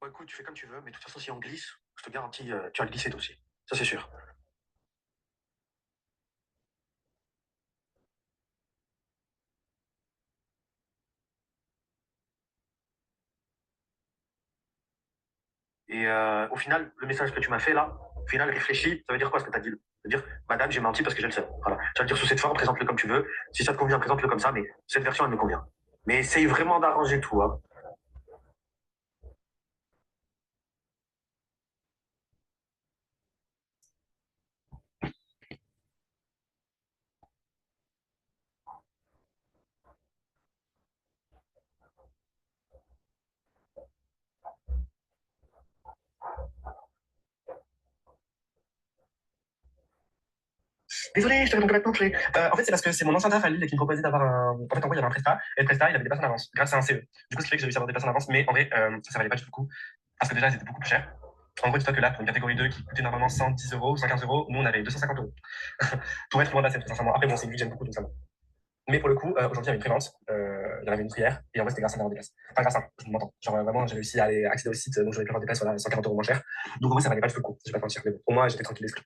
Bon, écoute, tu fais comme tu veux, mais de toute façon, si on glisse, je te garantis, tu vas le glisser toi aussi. Ça, c'est sûr. Et au final, le message que tu m'as fait là, au final, réfléchis, ça veut dire quoi ce que tu as dit? Ça veut dire, madame, j'ai menti parce que j'ai le seum. Voilà. Tu vas le dire sous cette forme, présente-le comme tu veux. Si ça te convient, présente-le comme ça, mais cette version, elle me convient. Mais essaye vraiment d'arranger tout, hein. Désolé, je te réponds complètement. En fait, c'est parce que c'est mon ancien taf à Lille qui me proposait d'avoir un. En fait, en gros, il y avait un prestat, et le prestat, il avait des places en avance, grâce à un CE. Du coup, ce qui fait que j'ai réussi à avoir des places en avance, mais en vrai, ça valait pas du tout le coup, parce que déjà, elles étaient beaucoup plus chères. En gros, dis-toi que là, pour une catégorie 2 qui coûtait normalement 110 euros, 115 euros, nous, on avait 250 euros. Pour être loin de la scène, sincèrement. Après, bon, c'est une vie que j'aime beaucoup, donc ça va. Mais pour le coup, aujourd'hui, il y avait une prévente, il y en avait une prière, et en vrai, c'était grâce à d'avoir des places. Enfin, grâce à, je m'entends. Genre, vraiment, j'ai réussi à aller accéder au site, donc j'avais pu avoir des places, voilà, 140 euros moins cher. Donc, en vrai, ça valait pas du tout le coup, je vais pas te mentir. Mais bon, pour moi, j'étais tranquille d'esprit.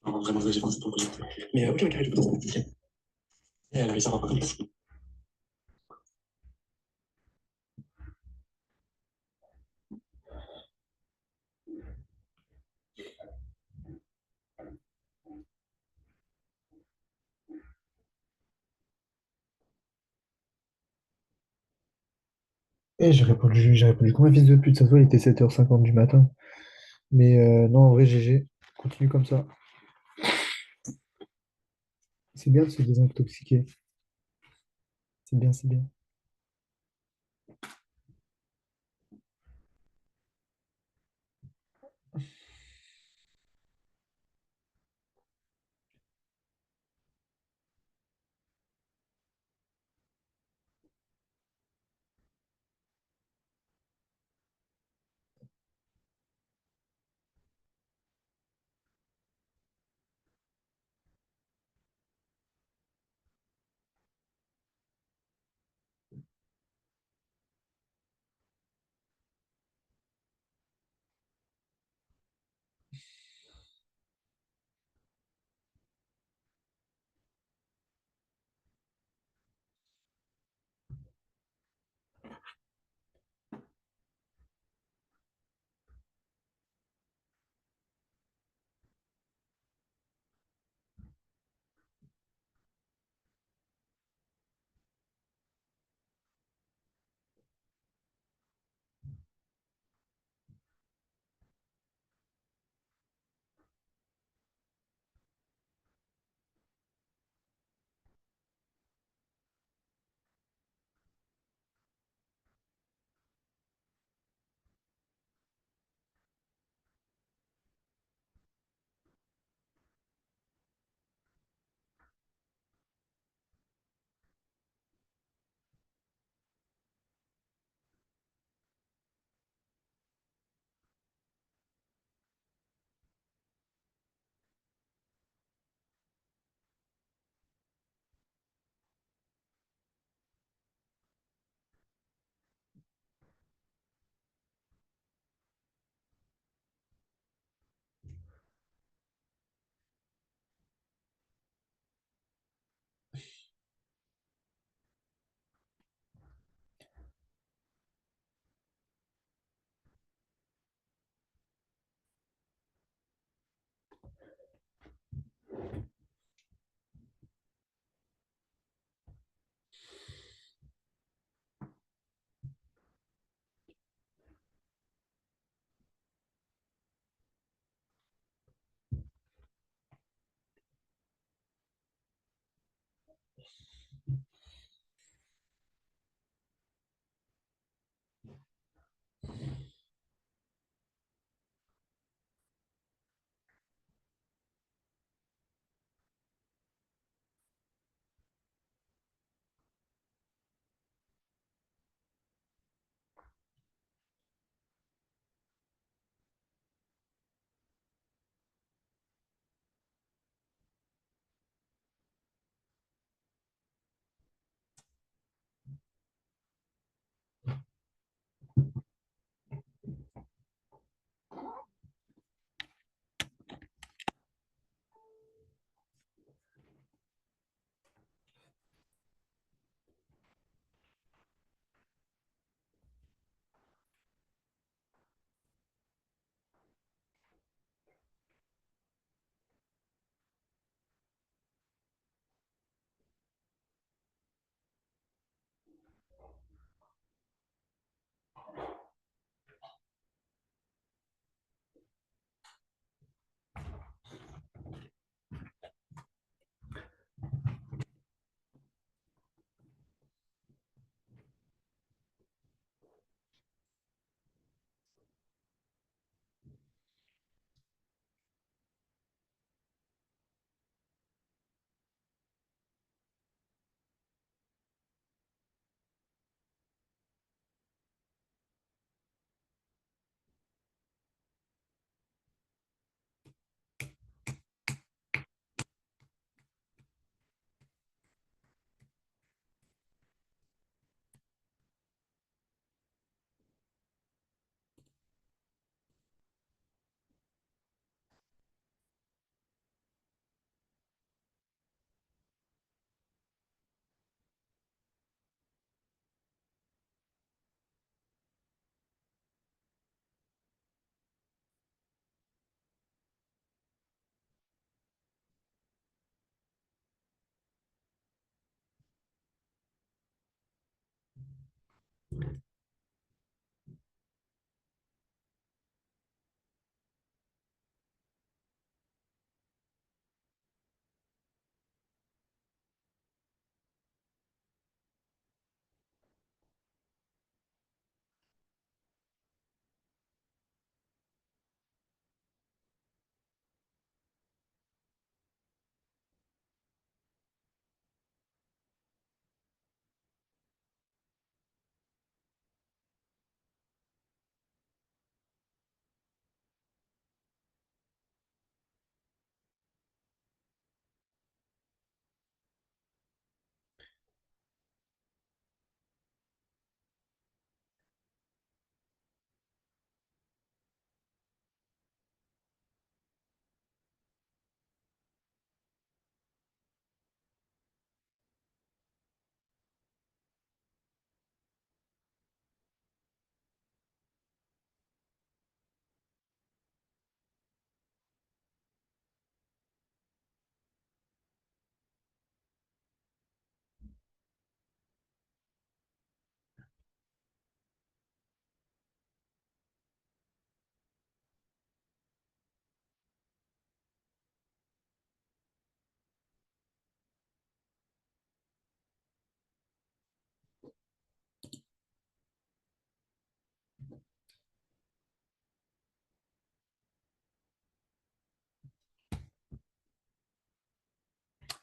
Non, vraiment, j'ai pensé pour le projet. Mais ok, ok, je peux t'en. Et elle a réussi à avoir un peu. J'ai répondu comme un fils de pute, ça se voit, il était 7h50 du matin. Mais non, en vrai, GG, continue comme ça. C'est bien de se désintoxiquer. C'est bien, c'est bien.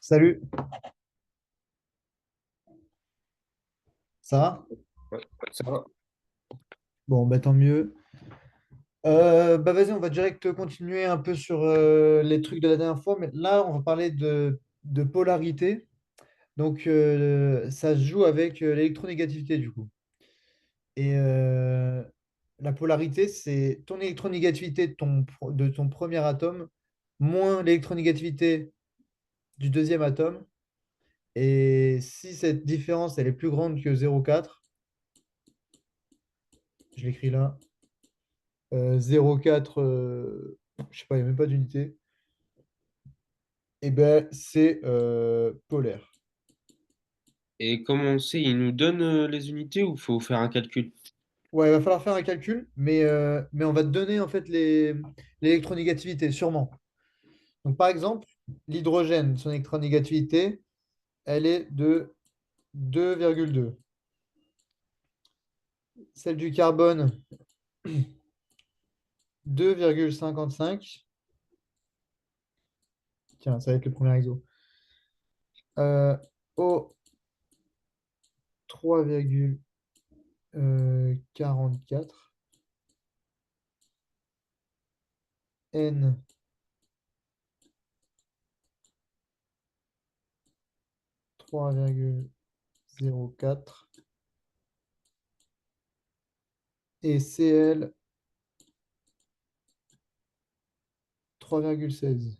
Salut, ça va? Ouais, ça va. Bon, bah tant mieux. Bah vas-y, on va direct continuer un peu sur les trucs de la dernière fois, mais là, on va parler de polarité. Donc, ça se joue avec l'électronégativité, du coup. Et la polarité, c'est ton électronégativité de ton premier atome moins l'électronégativité du deuxième atome. Et si cette différence, elle est plus grande que 0,4, je l'écris là, 0,4, je sais pas, il n'y a même pas d'unité, et ben c'est polaire. Et comment on sait, il nous donne les unités ou faut faire un calcul? Ouais, il va falloir faire un calcul, mais on va te donner en fait l'électronégativité, sûrement. Donc par exemple, l'hydrogène, son électronégativité, elle est de 2,2. Celle du carbone, 2,55. Tiens, ça va être le premier exo. O, 3,44. N, 3,04. Et Cl, 3,16.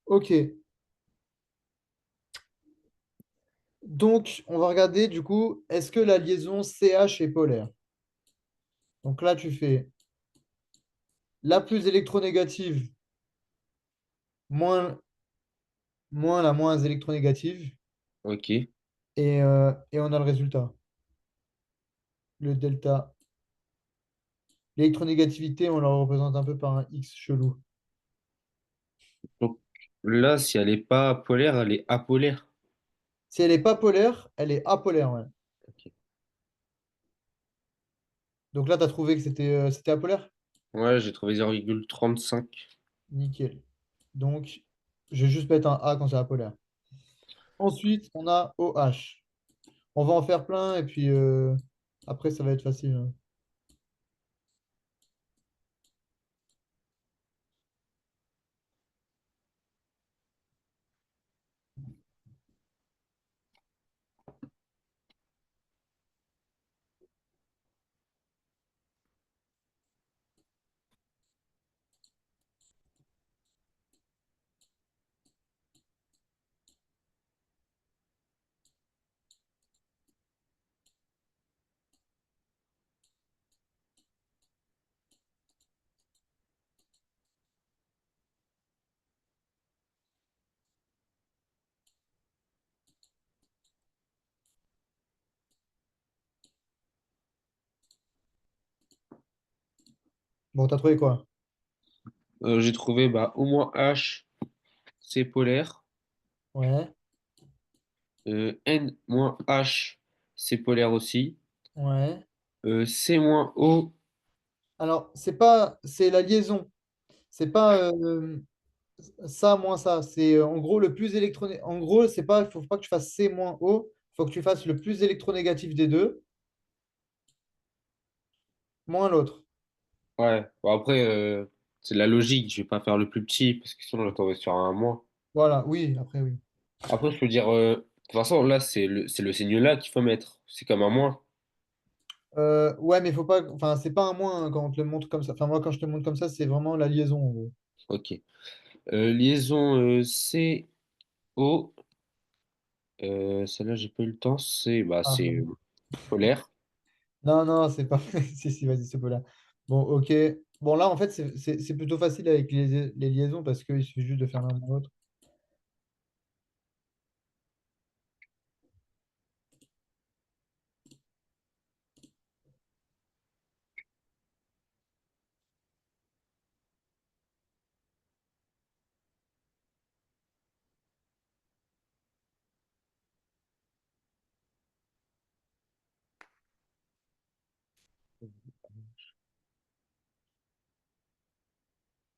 Ok, donc on va regarder du coup, est-ce que la liaison CH est polaire? Donc là, tu fais la plus électronégative moins, moins la moins électronégative, Ok. et on a le résultat. Le delta. L'électronégativité, on la représente un peu par un X chelou. Donc là, si elle est pas polaire, elle est apolaire. Si elle n'est pas polaire, elle est apolaire. Ouais. Ok. Donc là, tu as trouvé que c'était apolaire? Ouais, j'ai trouvé 0,35. Nickel. Donc, je vais juste mettre un A quand c'est apolaire. Ensuite, on a OH. On va en faire plein et puis après, ça va être facile, hein. Bon, t'as trouvé quoi? J'ai trouvé bah, au moins H, c'est polaire. Ouais, N-H, c'est polaire aussi. ouais. C-O, Alors, c'est la liaison. C'est pas ça moins ça. C'est en gros le plus électroné. En gros, c'est pas, il faut pas que tu fasses C moins O. Il faut que tu fasses le plus électronégatif des deux, moins l'autre. ouais. Bon, après, c'est de la logique. Je vais pas faire le plus petit parce que sinon, on va tomber sur un moins. Voilà, oui, après oui. Après, je peux dire, de toute façon, là, c'est le signe là qu'il faut mettre. C'est comme un moins. Ouais, mais faut pas. Enfin, c'est pas un moins hein, quand on te le montre comme ça. Enfin, moi, quand je te le montre comme ça, c'est vraiment la liaison, en gros. Ok. Liaison CO. Celle-là, j'ai pas eu le temps. Ah, C'est bon. polaire. Non, non, c'est pas. Si, si, vas-y, c'est pas là. Bon, ok. Bon, là, en fait, c'est plutôt facile avec les liaisons parce qu'il suffit juste de faire l'un ou l'autre.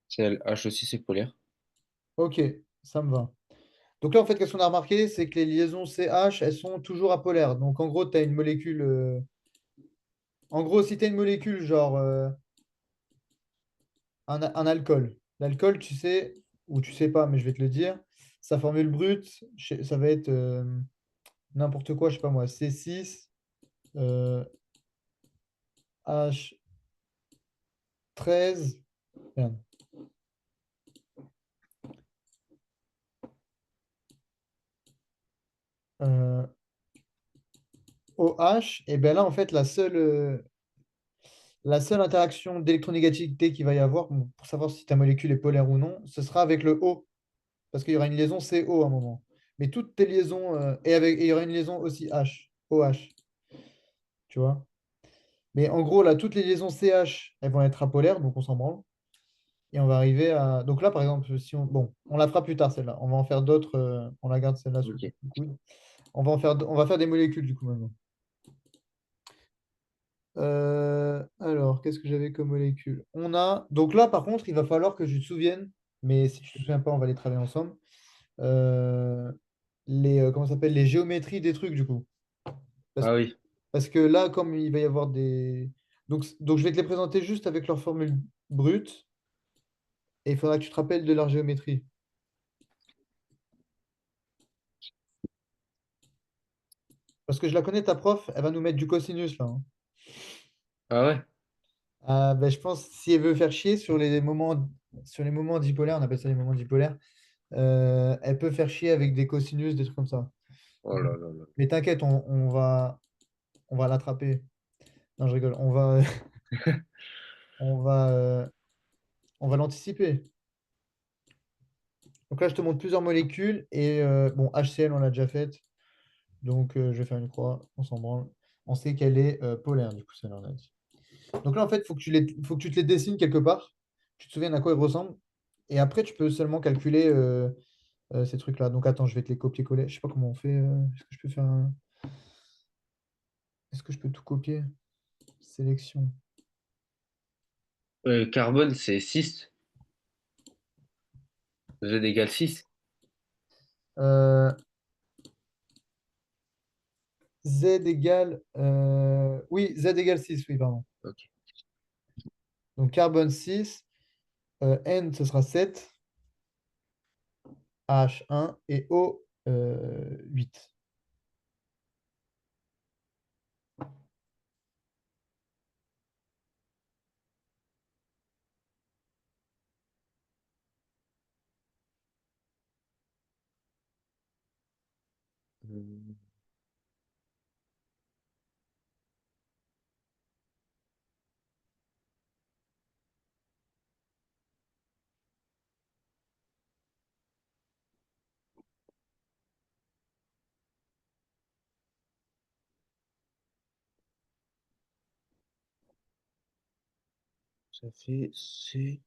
Celle H aussi, c'est polaire. Ok, ça me va. Donc là, en fait, qu'est-ce qu'on a remarqué? C'est que les liaisons CH, elles sont toujours apolaires. Donc en gros, tu as une molécule. En gros, si tu as une molécule genre un alcool, l'alcool, tu sais, ou tu sais pas, mais je vais te le dire, sa formule brute, ça va être n'importe quoi, je sais pas moi, C6, euh, H13, merde, euh, OH, et bien là, en fait, la seule interaction d'électronégativité qu'il va y avoir, bon, pour savoir si ta molécule est polaire ou non, ce sera avec le O, parce qu'il y aura une liaison CO à un moment. Mais toutes tes liaisons, et il y aura une liaison aussi H, OH, tu vois. Mais en gros, là, toutes les liaisons CH, elles vont être apolaires, donc on s'en branle. Et on va arriver à. Donc là, par exemple, si on. Bon, on la fera plus tard, celle-là. On va en faire d'autres. On la garde celle-là sous Ok. le coude. On va faire des molécules, du coup, maintenant. Alors, qu'est-ce que j'avais comme molécule? On a. Donc là, par contre, il va falloir que je te souvienne, mais si tu te souviens pas, on va les travailler ensemble. Euh, comment ça s'appelle? Les géométries des trucs, du coup. Parce, Ah oui. parce que là, comme il va y avoir des. Donc, je vais te les présenter juste avec leur formule brute. Et il faudra que tu te rappelles de leur géométrie. Parce que je la connais, ta prof, elle va nous mettre du cosinus là, hein. Ah ouais? Ah, ben, je pense si elle veut faire chier sur les moments dipolaires, on appelle ça les moments dipolaires, elle peut faire chier avec des cosinus, des trucs comme ça. Oh là là là. Mais t'inquiète, on va l'attraper. Non, je rigole. On va, on va l'anticiper. Donc là, je te montre plusieurs molécules et bon, HCl, on l'a déjà faite. Donc, je vais faire une croix, on s'en branle. On sait qu'elle est polaire, du coup, ça, on a dit. Donc là, en fait, il faut que tu te les dessines quelque part. Tu te souviens à quoi ils ressemblent. Et après, tu peux seulement calculer ces trucs-là. Donc attends, je vais te les copier-coller. Je sais pas comment on fait. Est-ce que je peux faire Est-ce que je peux tout copier? Sélection. Carbone, c'est 6. Z égale 6. Euh, Z égale. Oui, Z égale 6. Oui, pardon. Ok. Donc carbone 6. N, ce sera 7. H1 et O 8. Euh, Ça fait C.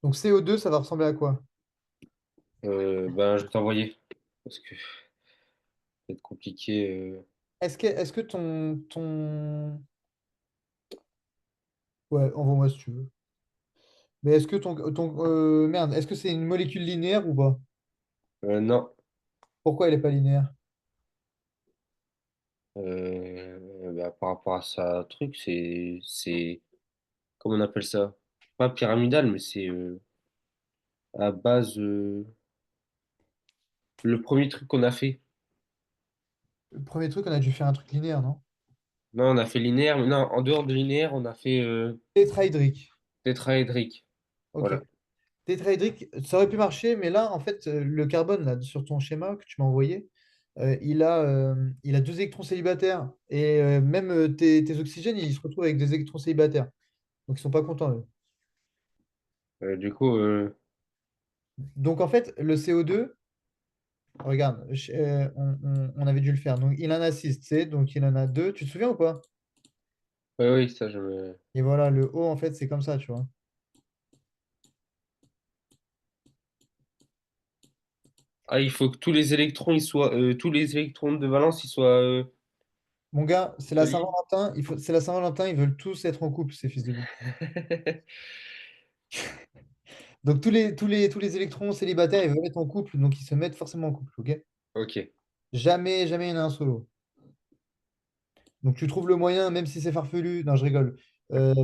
Donc CO2, ça va ressembler à quoi? Ben, je vais t'envoyer. Parce que ça va être compliqué. Est-ce que ton. Ouais, envoie-moi si tu veux. Mais est-ce que merde, est-ce que c'est une molécule linéaire ou pas? Non. Pourquoi elle n'est pas linéaire? Bah, par rapport à ça, truc, comment on appelle ça? Pas pyramidal, mais c'est à base. Le premier truc qu'on a fait. Le premier truc, on a dû faire un truc linéaire, non? Non, on a fait linéaire, mais non, en dehors de linéaire, on a fait Tétraédrique. tétraédrique. Ok. Voilà. Tétraédrique, ça aurait pu marcher, mais là, en fait, le carbone, là, sur ton schéma que tu m'as envoyé, il a deux électrons célibataires. Et même tes oxygènes, ils se retrouvent avec des électrons célibataires. Donc, ils sont pas contents, eux. Du coup, Donc, en fait, le CO2. Regarde, on avait dû le faire. Donc, il en a 6, tu sais, donc il en a 2. Tu te souviens ou pas? Oui, oui, ça, je me. Et voilà, le haut, en fait, c'est comme ça, tu vois. Ah, il faut que tous les électrons, tous les électrons de valence, ils soient Mon gars, c'est la reliés. Saint-Valentin. C'est la Saint-Valentin, ils veulent tous être en couple, ces fils de pute. Donc, tous les électrons célibataires, ils veulent être en couple, donc ils se mettent forcément en couple, ok? Ok. Jamais, jamais il y en a un solo. Donc, tu trouves le moyen, même si c'est farfelu. Non, je rigole.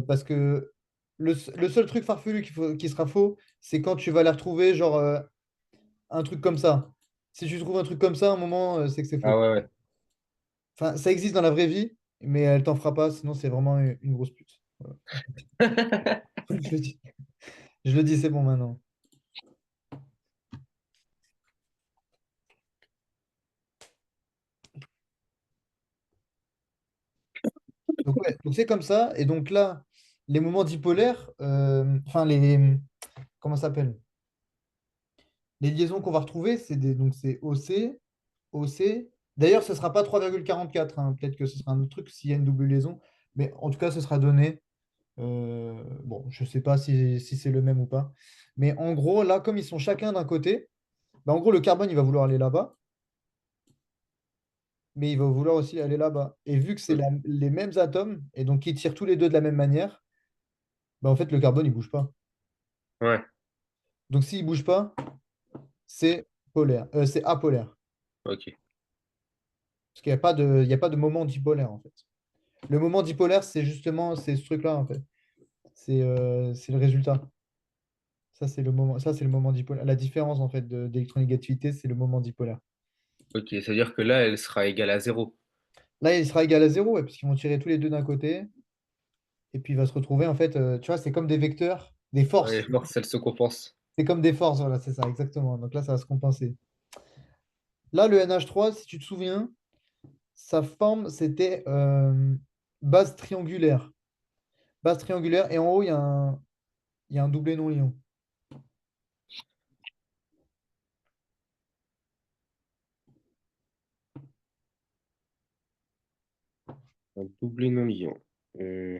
Parce que le seul truc farfelu qui sera faux, c'est quand tu vas les retrouver, genre un truc comme ça. Si tu trouves un truc comme ça, à un moment, c'est que c'est Ah faux. ouais, ouais. Enfin, ça existe dans la vraie vie, mais elle t'en fera pas, sinon c'est vraiment une grosse pute. Voilà. Je le dis, c'est bon maintenant. Donc, ouais, donc c'est comme ça. Et donc là, les moments dipolaires, enfin, comment ça s'appelle? Les liaisons qu'on va retrouver, donc c'est OC, OC. D'ailleurs, ce ne sera pas 3,44, hein. Peut-être que ce sera un autre truc s'il y a une double liaison. Mais en tout cas, ce sera donné. Bon, je ne sais pas si c'est le même ou pas. Mais en gros, là, comme ils sont chacun d'un côté, bah, en gros, le carbone, il va vouloir aller là-bas, mais il va vouloir aussi aller là-bas. Et vu que c'est les mêmes atomes, et donc qui tirent tous les deux de la même manière, bah, en fait, le carbone, il bouge pas. Ouais, Donc, s'il bouge pas, c'est polaire. C'est apolaire. ok. Parce qu'il n'y a pas de moment dipolaire, en fait. Le moment dipolaire, c'est justement c'est ce truc-là, en fait. C'est le résultat. Ça, c'est le moment dipolaire. La différence, en fait, d'électronégativité, c'est le moment dipolaire. Ok, c'est-à-dire que là, elle sera égale à zéro. Là, il sera égal à zéro, ouais, puisqu'ils vont tirer tous les deux d'un côté. Et puis, il va se retrouver, en fait, tu vois, c'est comme des vecteurs, des Ouais, forces. force, elle se compense. C'est comme des forces, voilà, c'est ça, exactement. Donc là, ça va se compenser. Là, le NH3, si tu te souviens, sa forme, c'était base triangulaire. Base triangulaire, et en haut, il y a un doublé non-liant. Un doublé non liant. Euh,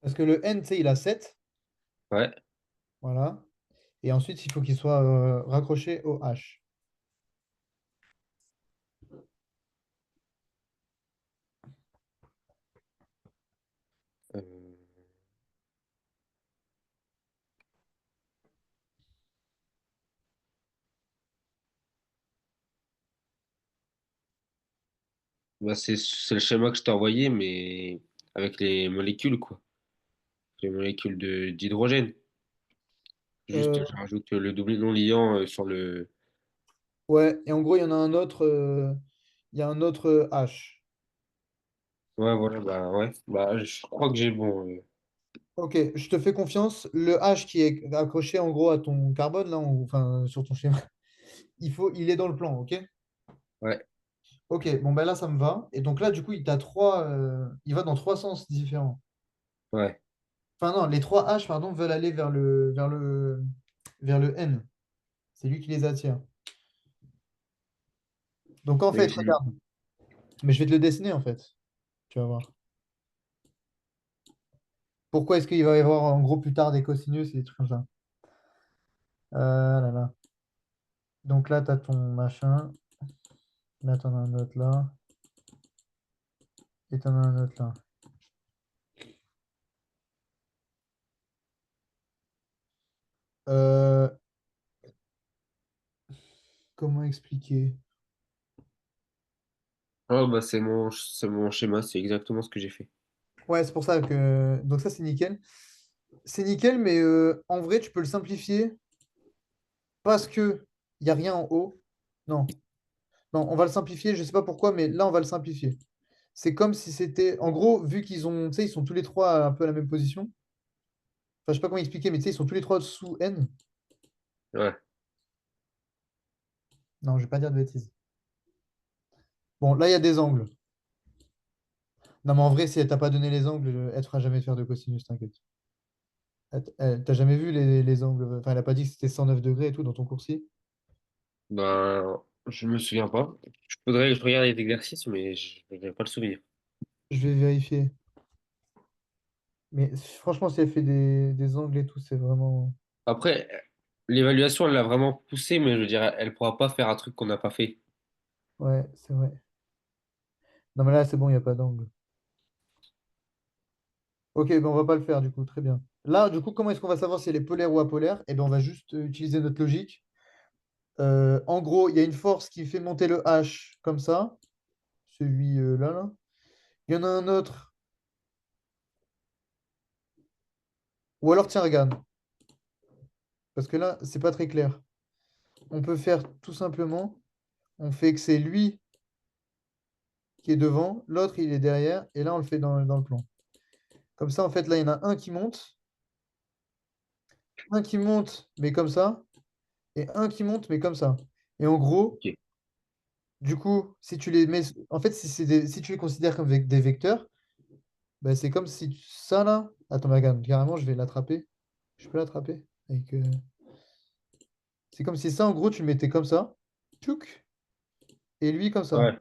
Parce que le N, tu sais, il a 7. ouais. Voilà. Et ensuite, il faut qu'il soit raccroché au H. Euh, bah, c'est le schéma que je t'ai envoyé, mais avec les molécules, quoi. Les molécules d'hydrogène. Juste, Euh, je rajoute le doublé non liant sur le. ouais, et en gros, il y a un autre H. Ouais, voilà, bah ouais. Bah, je crois que j'ai bon. Ok, je te fais confiance. Le H qui est accroché en gros à ton carbone, là, enfin sur ton schéma, il est dans le plan, ok? Ouais, Ok, bon ben là ça me va. Et donc là, du coup, il va dans trois sens différents. ouais. Enfin non, les trois H, pardon, veulent aller vers le N. C'est lui qui les attire. Donc en Mais fait, regarde, mais je vais te le dessiner en fait. Tu vas voir. Pourquoi est-ce qu'il va y avoir en gros plus tard des cosinus et des trucs comme ça? Là, là. Donc là, tu as ton machin. Là, tu en as un autre là. Et tu en as un autre là. Euh, comment expliquer? oh, bah, c'est mon schéma, c'est exactement ce que j'ai fait. Ouais, c'est pour ça que. Donc ça, c'est nickel. C'est nickel, mais en vrai, tu peux le simplifier parce que il n'y a rien en haut. Non, non, on va le simplifier. Je sais pas pourquoi, mais là, on va le simplifier. C'est comme si c'était. En gros, vu qu'ils ont. Tu sais, ils sont tous les trois un peu à la même position. Enfin, je sais pas comment expliquer, mais tu sais, ils sont tous les trois sous N. Ouais. Non, je vais pas dire de bêtises. Bon, là, il y a des angles. Non, mais en vrai, si elle t'a pas donné les angles, elle te fera jamais faire de cosinus, t'inquiète. T'as jamais vu les angles. Enfin, elle a pas dit que c'était 109 degrés et tout dans ton coursier. Ben, Je me souviens pas. Je faudrait que je regarde les exercices, mais je n'ai pas le souvenir. Je vais vérifier. Mais franchement, si elle fait des angles et tout, c'est vraiment. Après, l'évaluation, elle l'a vraiment poussée, mais je veux dire, elle pourra pas faire un truc qu'on n'a pas fait. Ouais, c'est vrai. Non, mais là, c'est bon, il n'y a pas d'angle. Ok, ben on va pas le faire du coup, très bien. Là, du coup, comment est-ce qu'on va savoir si elle est polaire ou apolaire? Eh ben, on va juste utiliser notre logique. En gros, il y a une force qui fait monter le H comme ça, celui-là, là. Il y en a un autre. Ou alors, tiens, regarde, parce que là, c'est pas très clair. On peut faire tout simplement, on fait que c'est lui qui est devant, l'autre il est derrière, et là on le fait dans le plan. Comme ça, en fait, là, il y en a un qui monte, mais comme ça, et un qui monte, mais comme ça. Et en gros, Ok. du coup, si tu les mets, en fait, si tu les considères comme des vecteurs, bah, c'est comme si ça là. Attends, mais regarde, carrément, je vais l'attraper. Je peux l'attraper avec. C'est comme si ça, en gros, tu le mettais comme ça. Tchouk, et lui comme ça. Ouais,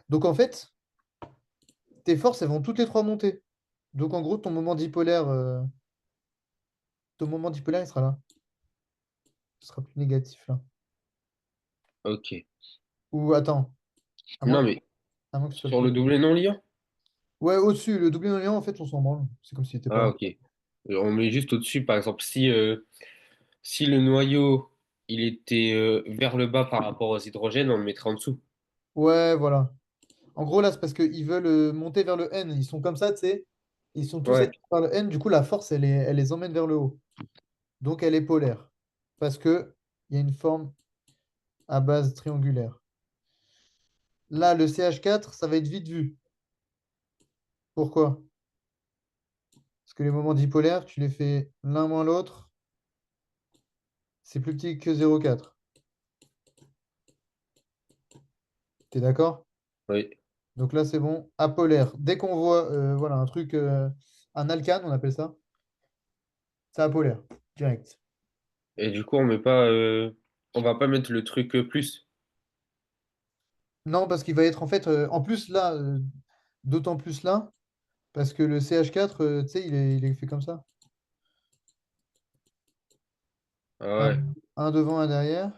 Donc en fait, tes forces, elles vont toutes les trois monter. Donc en gros, ton moment dipolaire, il sera là. Ce sera plus négatif là. ok. Ou attends, à moins Non, que, mais à moins que ce soit sur plus. le doublé non liant? Ouais, au-dessus, le doublé non en fait, on s'en branle. C'est comme s'il n'était pas Ah, là. ok. On met juste au-dessus, par exemple, si le noyau il était vers le bas par rapport aux hydrogènes, on le mettrait en dessous. Ouais, voilà. En gros, là, c'est parce qu'ils veulent monter vers le N. Ils sont comme ça, tu sais. Ils sont tous Ouais, attirés par le N. Du coup, la force, elle les emmène vers le haut. Donc, elle est polaire. Parce que il y a une forme à base triangulaire. Là, le CH4, ça va être vite vu. Pourquoi? Parce que les moments dipolaires, tu les fais l'un moins l'autre, c'est plus petit que 0,4. T'es d'accord? oui. Donc là, c'est bon. Apolaire. Dès qu'on voit voilà, un truc, un alcane, on appelle ça, c'est apolaire. Direct. Et du coup, on va pas mettre le truc plus. Non, parce qu'il va être en fait, en plus là, d'autant plus là, parce que le CH4, tu sais, il est fait comme ça. Ah Un, ouais, un devant, un derrière.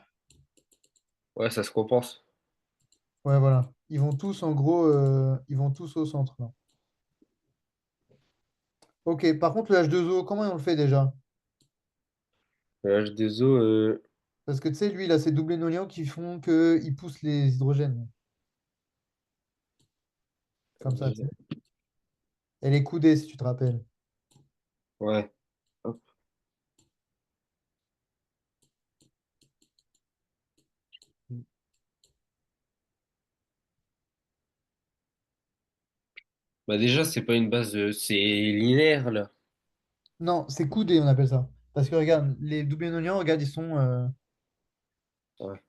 ouais, ça se compense. Ouais, voilà. Ils vont tous, en gros, ils vont tous au centre, là. Ok, par contre, le H2O, comment on le fait déjà? Le H2O, Parce que tu sais, lui, il a ces doublés nolients qui font qu'il pousse les hydrogènes. Comme ça, tu sais. Elle est coudée, si tu te rappelles. ouais. Hop. Bah déjà, c'est pas une base, c'est linéaire là. Non, c'est coudé, on appelle ça. Parce que regarde, les doublés nolients, regarde, Ouais.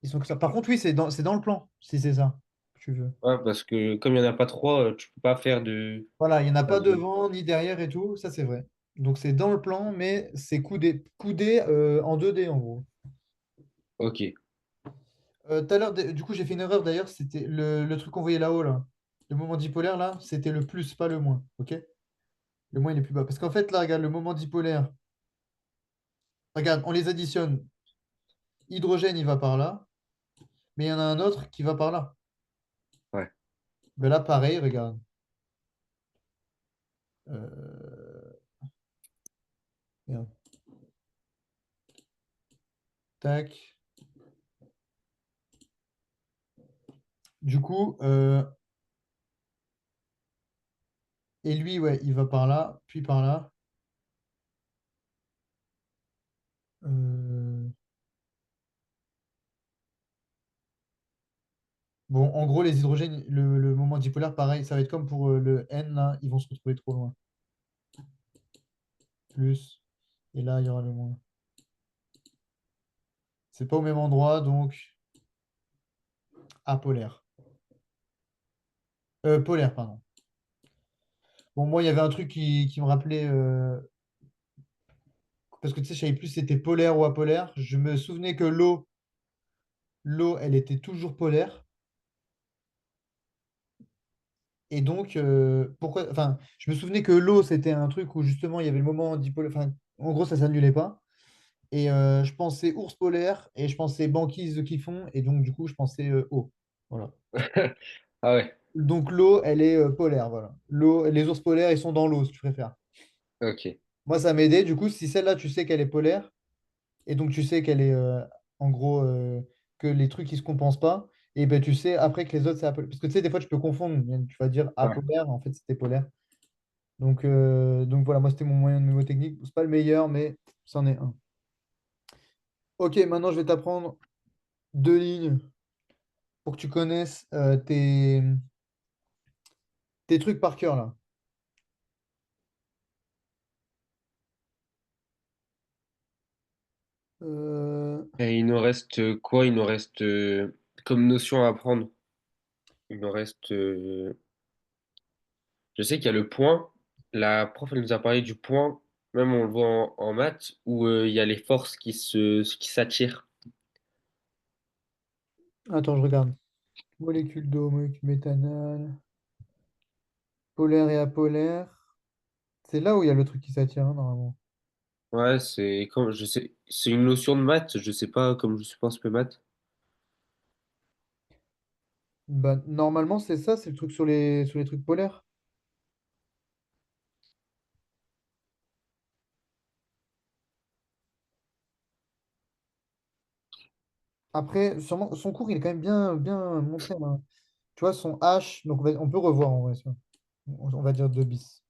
ils sont que ça. Par contre, oui, c'est dans le plan, si c'est ça que tu veux. Ouais, parce que comme il n'y en a pas trois, tu peux pas faire de Voilà, il n'y en a pas base de- devant ni derrière et tout, ça c'est vrai. Donc c'est dans le plan, mais c'est coudé. Coudé en 2D en gros. Ok. Tout à l'heure, du coup, j'ai fait une erreur d'ailleurs, c'était le truc qu'on voyait là-haut, là. Le moment dipolaire, là, c'était le plus, pas le moins. Ok? Le moins, il est plus bas. Parce qu'en fait, là, regarde, le moment dipolaire, regarde, on les additionne. Hydrogène, il va par là, mais il y en a un autre qui va par là. Ouais. Ben là, pareil, regarde. Euh, Merde. Tac. Du coup, et lui, ouais, il va par là, puis par là. Euh, Bon, en gros, les hydrogènes, le moment dipolaire, pareil, ça va être comme pour le N, là, ils vont se retrouver trop loin. Plus. Et là, il y aura le moins. C'est pas au même endroit, donc apolaire. Polaire, pardon. Bon, moi, il y avait un truc qui me rappelait parce que tu sais, je savais plus si c'était polaire ou apolaire. Je me souvenais que l'eau, elle était toujours polaire. Et donc, pourquoi, enfin, je me souvenais que l'eau, c'était un truc où justement, il y avait le moment dipolaire. Enfin, en gros, ça s'annulait pas. Et je pensais ours polaire et je pensais banquise de Typhon. Et donc, du coup, je pensais eau. Voilà. Ah ouais, Donc, l'eau, elle est polaire. Voilà. L'eau, les ours polaires, ils sont dans l'eau, si tu préfères. ok. Moi, ça m'aidait. Du coup, si celle-là, tu sais qu'elle est polaire, et donc tu sais qu'elle est, en gros, que les trucs, ils se compensent pas, et ben tu sais après que les autres, c'est apolaire. Parce que tu sais, des fois, tu peux confondre. Tu vas dire Ouais. apolaire, en fait, c'était polaire. Donc voilà, moi, c'était mon moyen de mnémotechnique. C'est pas le meilleur, mais c'en est un. Ok, maintenant, je vais t'apprendre deux lignes pour que tu connaisses tes trucs par cœur, là. Euh, Et il nous reste quoi? Il nous reste comme notion à apprendre. Il nous reste. Je sais qu'il y a le point. La prof, elle nous a parlé du point. Même on le voit en maths où il y a les forces qui s'attirent. Attends, je regarde. Molécule d'eau, molécule méthanol, polaire et apolaire. C'est là où il y a le truc qui s'attire, hein, normalement. Ouais, c'est comme je sais, c'est une notion de maths. Je sais pas comme je suis pas un peu maths. Bah, normalement, c'est ça, c'est le truc sur les trucs polaires. Après, sûrement, son cours, il est quand même bien, bien montré, hein. Tu vois, son H, donc on peut revoir en vrai, ça. On va dire 2 bis.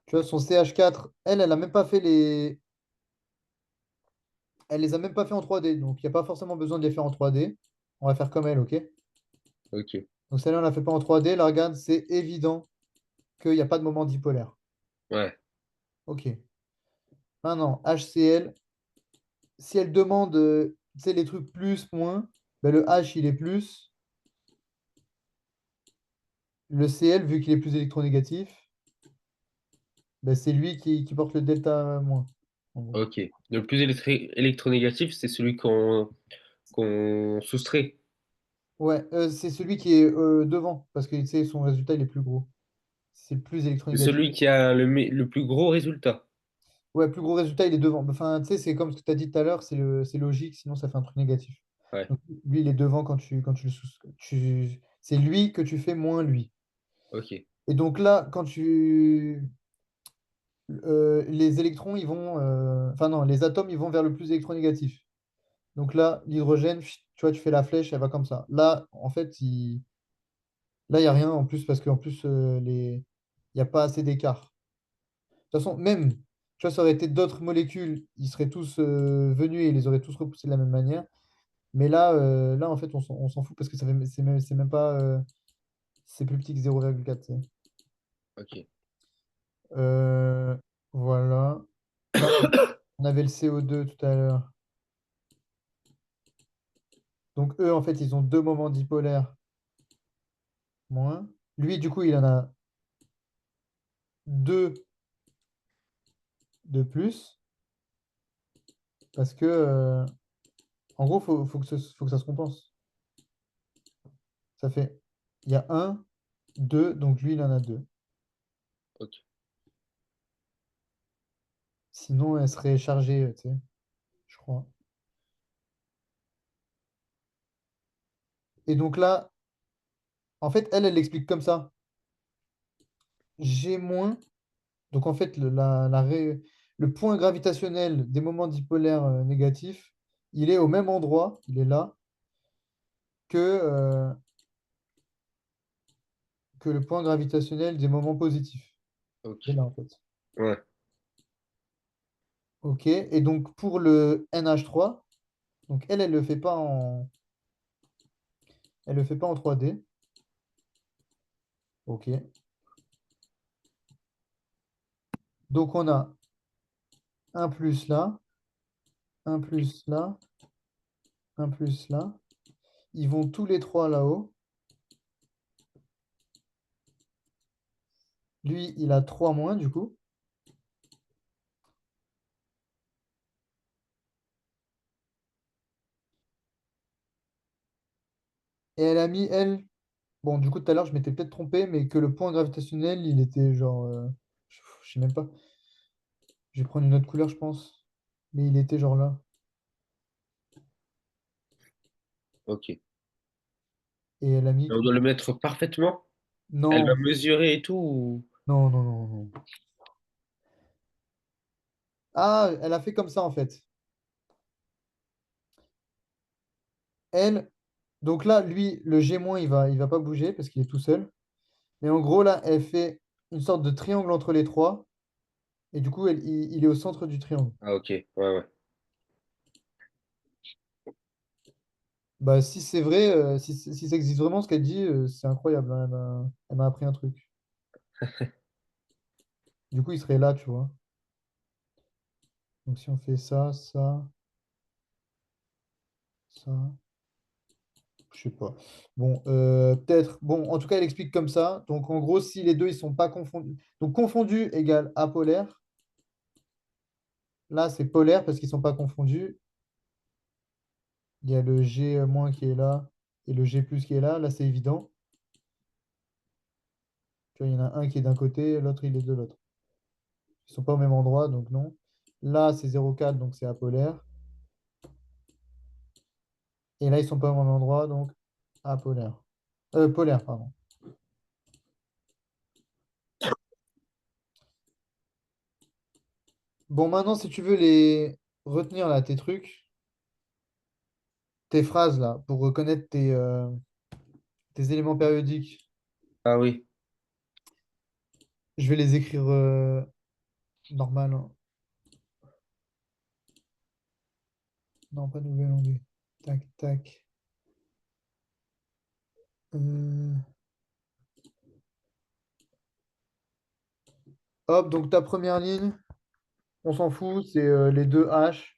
Tu vois, son CH4, elle a même pas fait elle les a même pas fait en 3D, donc il n'y a pas forcément besoin de les faire en 3D. On va faire comme elle, ok? Ok. Donc celle-là, on la fait pas en 3D. Là, regarde, c'est évident qu'il n'y a pas de moment dipolaire. Ouais. Ok. Maintenant, HCl, si elle demande, tu sais, les trucs plus, moins, ben le H, il est plus. Le Cl, vu qu'il est plus électronégatif, ben c'est lui qui porte le delta moins, en gros. Ok. Le plus électronégatif, c'est celui qu'on soustrait. Ouais, c'est celui qui est devant, parce que tu sais, son résultat, il est plus gros. C'est le plus C'est électronégatif. celui qui a le plus gros résultat. Ouais, plus gros résultat, il est devant. Enfin, tu sais, c'est comme ce que tu as dit tout à l'heure, c'est logique, sinon ça fait un truc négatif. Ouais. Donc, lui, il est devant quand tu le c'est lui que tu fais moins lui. Ok. Et donc là, les électrons, ils vont. Enfin, non, les atomes, ils vont vers le plus électronégatif. Donc là, l'hydrogène, tu vois, tu fais la flèche, elle va comme ça. Là, en fait, là, il n'y a rien en plus, parce qu'en plus, il n'y a pas assez d'écart. De toute façon, même, tu vois, ça aurait été d'autres molécules, ils seraient tous venus et ils les auraient tous repoussés de la même manière. Mais là en fait, on s'en fout parce que c'est même pas. C'est plus petit que 0,4. Tu sais. Ok. Euh, voilà. Là, on avait le CO2 tout à l'heure. Donc, eux, en fait, ils ont deux moments dipolaires moins. Lui, du coup, il en a deux de plus parce que, en gros, faut que ça se compense. Ça fait, il y a un, deux, donc lui, il en a deux. Ok. Sinon, elle serait chargée, tu sais, je crois. Et donc là, en fait, elle l'explique comme ça. G moins. Donc en fait, le point gravitationnel des moments dipolaires négatifs, il est au même endroit, il est là, que le point gravitationnel des moments positifs. Il est Ok. là en fait. Ouais. OK. Et donc pour le NH3, donc elle le fait pas elle le fait pas en 3D. OK. Donc on a un plus là, un plus là, un plus là. Ils vont tous les trois là-haut. Lui, il a 3 moins du coup. Et elle a mis, elle, bon, du coup, tout à l'heure, je m'étais peut-être trompé, mais que le point gravitationnel, il était genre, je sais même pas. Je vais prendre une autre couleur, je pense. Mais il était genre là. Ok. Et elle a mis On doit le mettre parfaitement. Elle va non, mesurer et tout. non, non, non, non. Ah, elle a fait comme ça, en fait. Elle, donc là, lui, le G-, il va pas bouger parce qu'il est tout seul. Mais en gros, là, elle fait une sorte de triangle entre les trois. Et du coup, il est au centre du triangle. Ah, ok. Ouais, ouais. Bah, si c'est vrai, si ça existe vraiment ce qu'elle dit, c'est incroyable, hein. Elle m'a appris un truc. Du coup, il serait là, tu vois. Donc, si on fait ça, ça, ça, je sais pas. Bon, peut-être. Bon, en tout cas, elle explique comme ça. Donc, en gros, si les deux, ils sont pas confondus. Donc, confondu égale apolaire. Là, c'est polaire parce qu'ils sont pas confondus. Il y a le G- qui est là et le G+ qui est là. Là, c'est évident. Tu vois, il y en a un qui est d'un côté, l'autre, il est de l'autre. Ils sont pas au même endroit, donc non. Là, c'est 0,4, donc c'est apolaire. Et là, ils sont pas au même endroit, donc apolaire. Polaire, pardon. Bon, maintenant, si tu veux les retenir là, tes trucs, tes phrases là, pour reconnaître tes éléments périodiques, Ah oui. je vais les écrire normal, hein. Non, pas nouvelle langue. Tac, tac. Euh, Hop, donc ta première ligne, on s'en fout, c'est les deux H.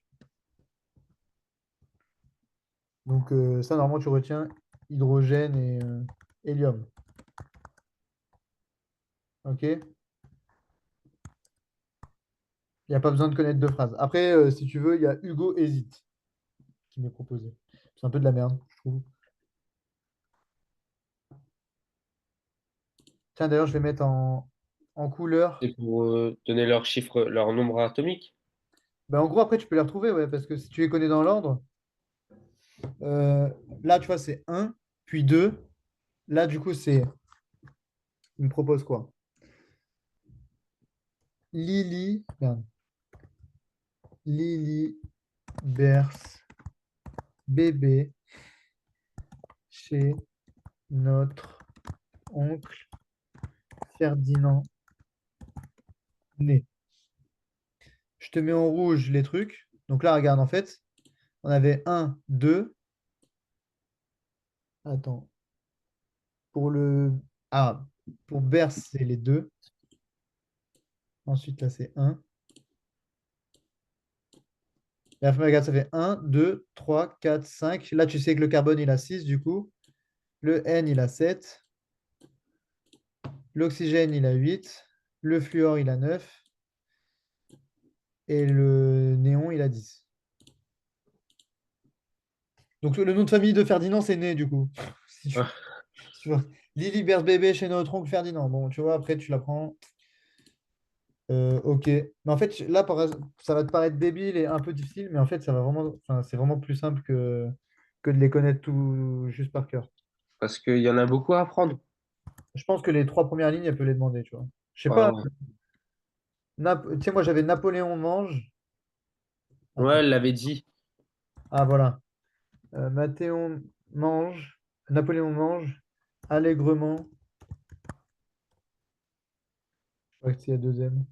Donc ça, normalement, tu retiens hydrogène et hélium. OK? Il n'y a pas besoin de connaître deux phrases. Après, si tu veux, il y a Hugo hésite qui m'est proposé. C'est un peu de la merde, je trouve. Tiens, d'ailleurs, je vais mettre en couleur. C'est pour donner leur chiffre, leur nombre atomique. Ben, en gros, après, tu peux les retrouver, ouais, parce que si tu les connais dans l'ordre, euh, là, tu vois, c'est un puis 2. Là, du coup, c'est. Il me propose quoi? Lily. Merde. Lily berce bébé chez notre oncle Ferdinand né. Je te mets en rouge les trucs. Donc là, regarde, en fait, on avait un 2. Attends. Pour le. Ah, pour berce, c'est les 2. Ensuite, là, c'est un. Et après, regarde, ça fait un 2 3 4 5. Là, tu sais que le carbone, il a 6 du coup. Le N, il a 7. L'oxygène, il a 8. Le fluor, il a 9. Et le néon, il a 10. Donc, le nom de famille de Ferdinand, c'est né, du coup. Si tu, Ah, si tu vois. Lily berce bébé chez notre oncle Ferdinand. Bon, tu vois, après, tu l'apprends. Ok. Mais en fait, là, ça va te paraître débile et un peu difficile, mais en fait, ça va vraiment, enfin, c'est vraiment plus simple que de les connaître tout juste par cœur. parce qu'il y en a beaucoup à apprendre. Je pense que les trois premières lignes, elle peut les demander, tu vois. Je sais Ouais, pas. ouais. Tu sais, moi, j'avais Napoléon mange. Ouais, Attends. elle l'avait dit. Ah, voilà. Mathéon mange. Napoléon mange allègrement. Je crois qu'il y a deux M.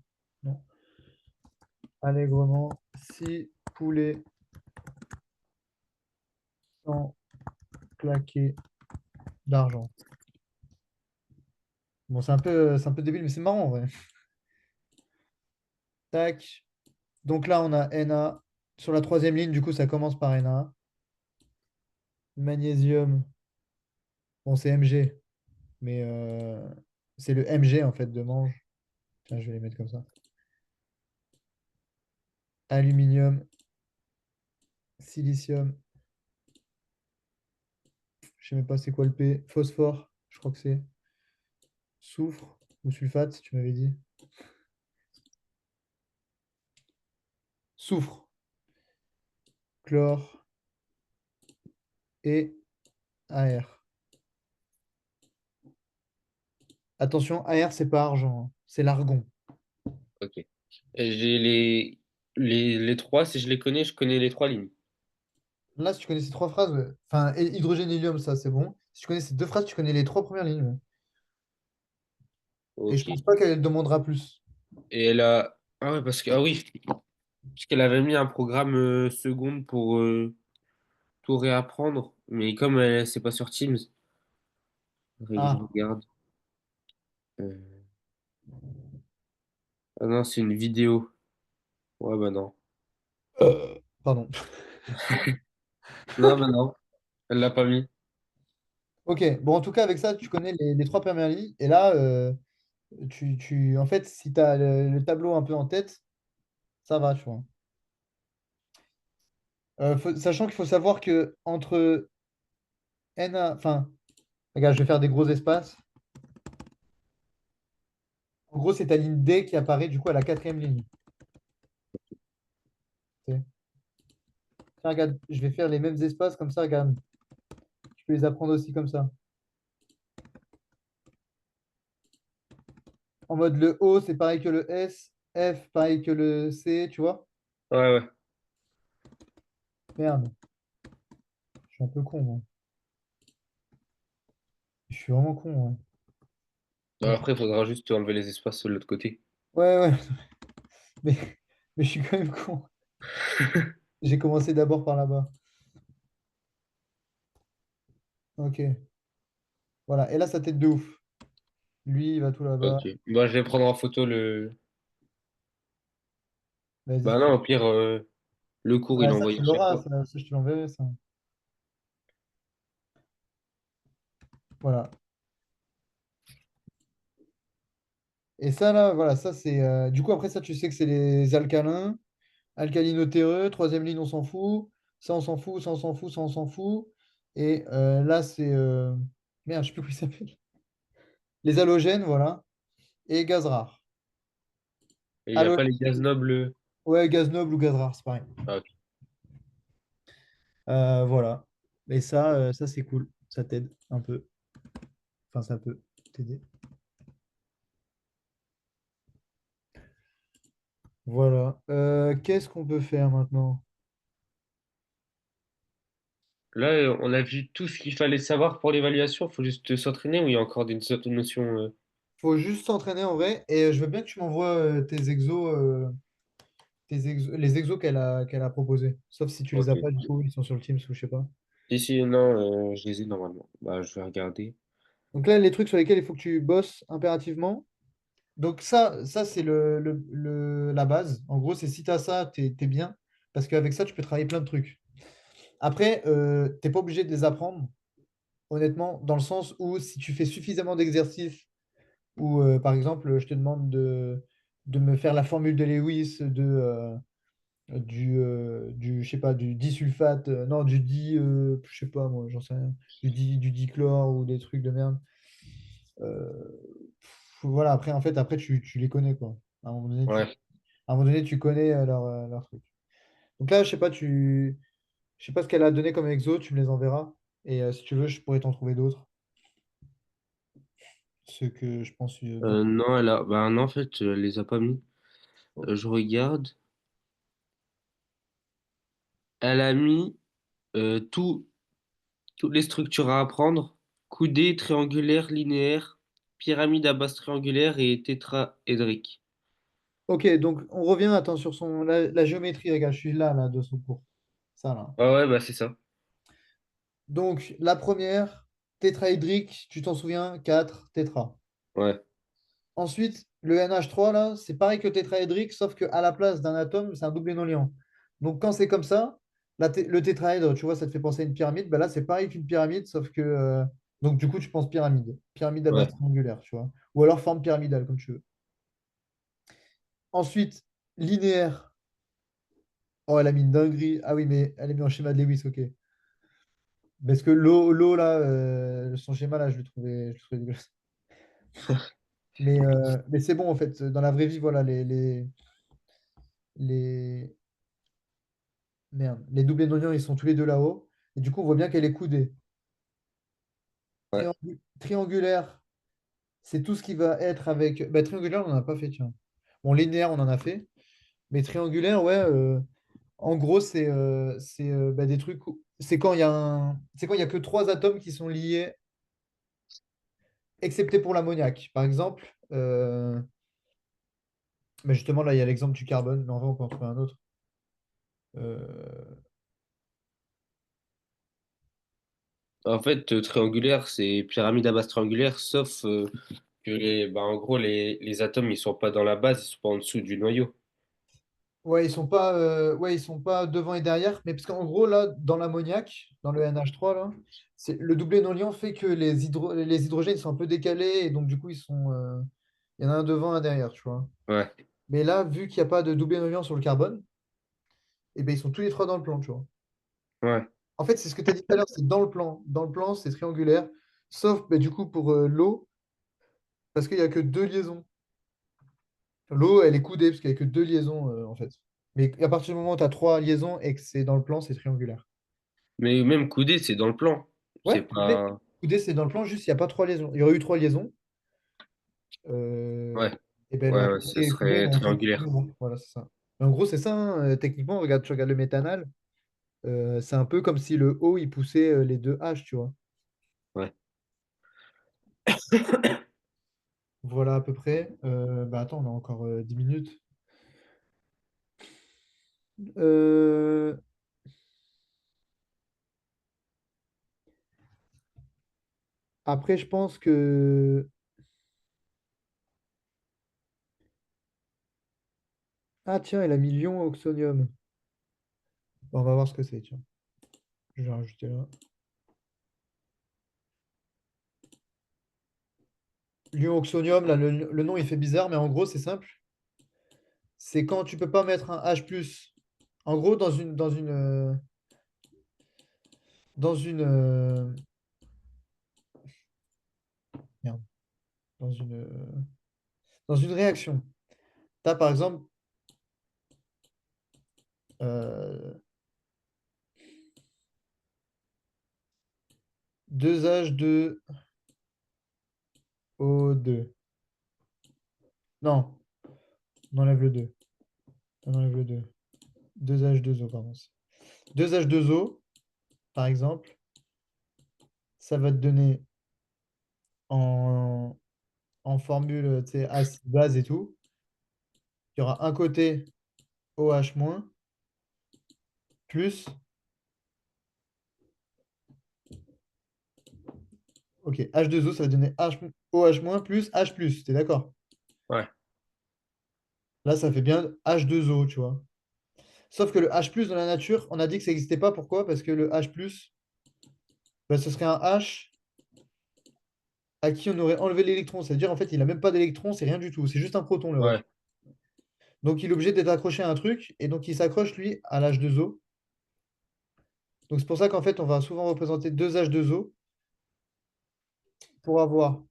Non. Allègrement. Six poulets sans claquer d'argent. Bon, c'est un peu débile, mais c'est marrant, en vrai. Tac. Donc là, on a Na. Sur la troisième ligne, du coup, ça commence par Na. Magnésium. Bon, c'est Mg, mais c'est le Mg en fait de mange. Tiens, je vais les mettre comme ça. Aluminium, silicium. Je sais même pas c'est quoi le P. Phosphore, je crois que c'est. Soufre ou sulfate, tu m'avais dit. Soufre, chlore et AR. Attention, AR, c'est pas argent, hein, c'est l'argon. Ok. Et j'ai les trois, si je les connais, je connais les trois lignes. Là, si tu connais ces trois phrases, ouais. Enfin, hydrogène, hélium, ça, c'est bon. Si tu connais ces deux phrases, tu connais les trois premières lignes, ouais. Et je Ok. pense pas qu'elle te demandera plus. Et elle a. Ah ouais, ah oui, parce qu'elle avait mis un programme seconde pour tout réapprendre. Mais comme c'est pas sur Teams, faudrait que je Ah, regarde. Euh, Ah non, c'est une vidéo. Ouais, bah non. pardon. Non, bah non, elle l'a pas mis. Ok, bon, en tout cas, avec ça, tu connais les trois premières lignes. Et là, en fait, si tu as le tableau un peu en tête, ça va, tu vois. Sachant qu'il faut savoir que entre NA, enfin, regarde, je vais faire des gros espaces. En gros, c'est ta ligne D qui apparaît du coup à la quatrième ligne. Ok. Tiens, regarde, je vais faire les mêmes espaces comme ça, regarde. Tu peux les apprendre aussi comme ça. En mode le O, c'est pareil que le S, F, pareil que le C, tu vois? Ouais, ouais. Merde, je suis un peu con, moi. Je suis vraiment con, ouais. Bah, Ok. après, il faudra juste enlever les espaces de l'autre côté. Ouais, ouais, mais, mais je suis quand même con. J'ai commencé d'abord par là-bas. Ok, voilà. Et là, sa tête de ouf. Lui, il va tout là-bas. Ok. Bah, je vais prendre en photo le. Vas-y. Bah non, au pire, le cours, il Ouais, est ça, envoyé tu à chaque l'auras, fois. ça, je te l'enverrai, ça. Voilà. Et ça, là, voilà, ça, c'est. Du coup, après ça, tu sais que c'est les alcalins. Alcalinotéreux, troisième ligne, on s'en fout. Ça, on s'en fout, ça, on s'en fout, ça, on s'en fout. Et là, c'est. Merde, je sais plus comment il s'appelle. Les halogènes, voilà. Et gaz rare. Et il n'y a pas les Halogène, gaz nobles. ouais, gaz noble ou gaz rare, c'est pareil. Ah, ok. Voilà. Et ça c'est cool. Ça t'aide un peu. Enfin, ça peut t'aider. Voilà. Qu'est-ce qu'on peut faire maintenant? Là, on a vu tout ce qu'il fallait savoir pour l'évaluation. Il faut juste s'entraîner ou il y a encore des autres notions. Faut juste s'entraîner en vrai. Et je veux bien que tu m'envoies tes exos, les exos qu'elle a proposés. Sauf si tu les Ok. as pas, du coup, ils sont sur le Teams ou je sais pas. Ici, non, je les ai normalement. Bah, je vais regarder. Donc là, les trucs sur lesquels il faut que tu bosses impérativement. Donc ça c'est la base. En gros, c'est si tu as ça, t'es bien. Parce qu'avec ça, tu peux travailler plein de trucs. Après, t'es pas obligé de les apprendre, honnêtement, dans le sens où si tu fais suffisamment d'exercices, ou par exemple, je te demande de me faire la formule de Lewis je sais pas, du disulfate, non, je sais pas, moi, j'en sais rien, du dichlore ou des trucs de merde. Voilà, après, en fait, après, tu les connais, quoi. À un moment donné, Ouais. tu connais leur truc. Donc là, je sais pas ce qu'elle a donné comme exo, tu me les enverras. Et si tu veux, je pourrais t'en trouver d'autres. Ce que je pense bien. Non, bah, non, en fait, elle les a pas mis. Je regarde. Elle a mis tout, toutes les structures à apprendre. Coudée, triangulaire, linéaire, pyramide à base triangulaire et tétraédrique. Ok, donc on revient, attends, sur la géométrie, regarde, je suis là, de son cours. Ça, là. Ah ouais, bah c'est ça. Donc, la première, tétraédrique, tu t'en souviens, 4 tétra. Ouais, Ensuite, le NH3, là, c'est pareil que le tétraédrique, sauf qu'à la place d'un atome, c'est un double énoliant. Donc, quand c'est comme ça, le tétraèdre, tu vois, ça te fait penser à une pyramide. Ben là, c'est pareil qu'une pyramide, sauf que. Donc, du coup, tu penses pyramide. Pyramide à base ouais. triangulaire, tu vois. Ou alors forme pyramidale, comme tu veux. Ensuite, linéaire. Oh, elle a mis une dinguerie. Ah oui, mais elle est mise en schéma de Lewis, ok. Parce que l'eau là, son schéma là, je le trouvais dégueulasse. Mais c'est bon en fait. Dans la vraie vie, voilà, les, merde, les doublés d'oignons, ils sont tous les deux là-haut. Et du coup, on voit bien qu'elle est coudée. Ouais. Triangulaire, c'est tout ce qui va être avec. Bah, triangulaire, on n'en a pas fait, tiens. Bon, linéaire, on en a fait. Mais triangulaire, ouais, en gros, bah, des trucs. C'est quand il y a c'est quand il y a que trois atomes qui sont liés, excepté pour l'ammoniac. Par exemple, bah, justement, là, il y a l'exemple du carbone, mais en vrai, on peut en trouver un autre. Euh, En fait, triangulaire, c'est pyramide à base triangulaire, sauf que en gros, les atomes, ils sont pas dans la base, ils sont pas en dessous du noyau. Ouais, ils sont pas devant et derrière, mais parce qu'en gros, là, dans l'ammoniac, dans le NH3, là, le doublé non liant fait que les hydrogènes sont un peu décalés, et donc du coup, il y en a un devant, un derrière, tu vois. Ouais, Mais là, vu qu'il n'y a pas de doublé non liant sur le carbone, et ben, ils sont tous les trois dans le plan, tu vois. ouais. En fait, c'est ce que tu as dit tout à l'heure, c'est dans le plan. Dans le plan, c'est triangulaire, sauf ben, du coup pour l'eau, parce qu'il n'y a que deux liaisons. L'eau, elle est coudée, parce qu'il n'y a que deux liaisons, en fait. Mais à partir du moment où tu as trois liaisons et que c'est dans le plan, c'est triangulaire. Mais même coudé, c'est dans le plan. C'est Ouais, pas. coudée, c'est dans le plan, juste il n'y a pas trois liaisons. Il y aurait eu trois liaisons. Ouais, Et ben, elle ouais, aurait ouais, ça été coudée, elle serait aurait été triangulaire. coudée. Voilà, c'est ça. Mais en gros, c'est ça, hein. Techniquement, tu regardes le méthanal, c'est un peu comme si le O, il poussait les deux H, tu vois. Ouais. Voilà à peu près. Bah attends, on a encore 10 minutes. Euh, Après, je pense que... Ah tiens, elle a mis Lion Oxonium. Bon, on va voir ce que c'est, tiens. Je vais rajouter là. Lion Oxonium, là, le nom, il fait bizarre, mais en gros, c'est simple. C'est quand tu peux pas mettre un H+. En gros, dans une, merde, dans une, dans une réaction, tu as par exemple euh, 2H2O2. Non, on enlève le 2. On enlève le 2. 2H2O, pardon. 2H2O, par exemple, ça va te donner en, en formule, tu sais, acide, base et tout. Il y aura un côté OH- plus, ok, H2O, ça va donner OH- plus H+. T'es d'accord? Ouais, Là, ça fait bien H2O, tu vois. Sauf que le H+ dans la nature, on a dit que ça n'existait pas. Pourquoi? Parce que le H+, bah, ce serait un H à qui on aurait enlevé l'électron. C'est-à-dire, en fait, il n'a même pas d'électron, c'est rien du tout. C'est juste un proton, le reste. ouais, Donc, il est obligé d'être accroché à un truc, et donc il s'accroche, lui, à l'H2O. Donc, c'est pour ça qu'en fait, on va souvent représenter deux H2O pour avoir